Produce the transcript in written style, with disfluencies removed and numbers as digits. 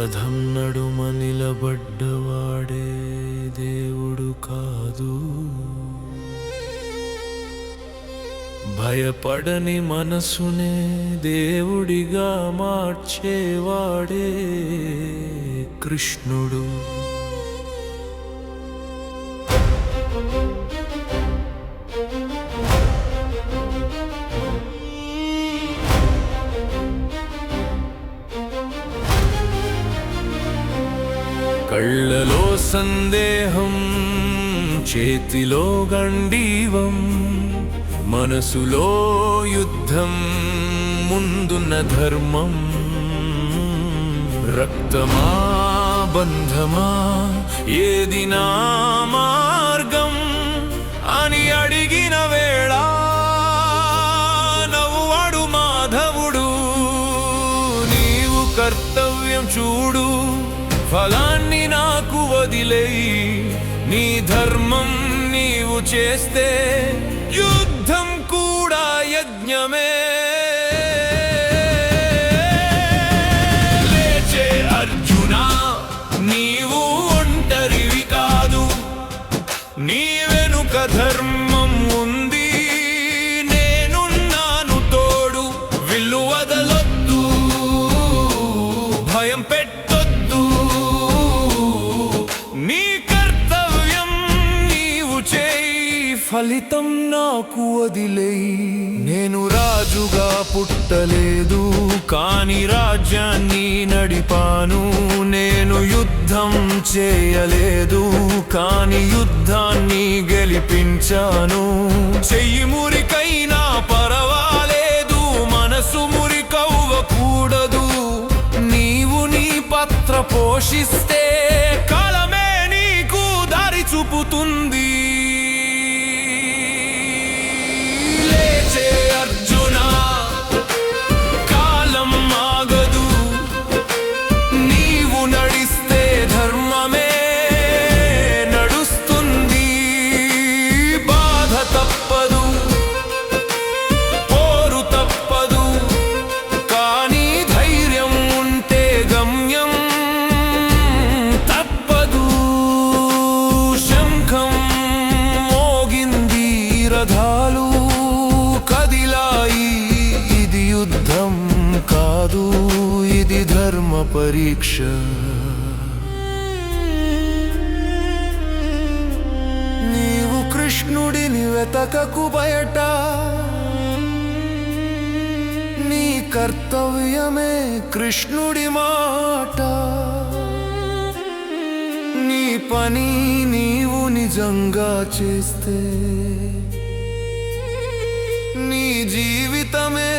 రథం నడుమ నిలబడ్డవాడే దేవుడు కాదు, భయపడని మనసునే దేవుడిగా మార్చేవాడే కృష్ణుడు. కళ్ళలో సందేహం, చేతిలో గండీవం, మనసులో యుద్ధం, ముందున్న ధర్మం. రక్తమా బంధమా ఏది నా మార్గం అని అడిగిన వేళ నవ్వాడు మాధవుడు. నీవు కర్తవ్యం చూడు, ఫలాన్ని నాకు వదిలేయి, నీ ధర్మం నీవు చేస్తే యుద్ధం కూడా యజ్ఞమే. లేచే అర్జునా, నీవు ఒంటరివి కాదు, నీ వెనుక ధర్మం ఉంది, నేనున్నాను తోడు. విల్లు వదలొద్దు, భయం పెట్టొద్దు, నీ కర్తవ్యం నీవు చేయి, ఫలితం నాకు వదిలేయి. నేను రాజుగా పుట్టలేదు, కాని రాజ్యాన్ని నడిపాను. నేను యుద్ధం చేయలేదు, కాని యుద్ధాన్ని గెలిపించాను. చెయ్యి మురికైనా పర్వాలేదు, మనసు మురికవ్వకూడదు. నీవు నీ పాత్ర పోషిస్తే కాలమే నీకు దారి చూపుతుంది. లేచే అర్జునా, కాలం ఆగదు, నీవు నడిస్తే ధర్మమే నడుస్తుంది. బాధ తప్పదు, పోరు తప్పదు, కానీ ధైర్యం ఉంటే గమ్యం తప్పదు. శంఖం మోగింది, రథాలు కదిలాయి, ఇది యుద్ధం కాదు, ఇది ధర్మ పరీక్ష. నీవు కృష్ణుడిని వెతకకు బయట, నీ కర్తవ్యమే కృష్ణుడి మాట. నీ పని నీవు నిజంగా చేస్తే నీ జీవితమే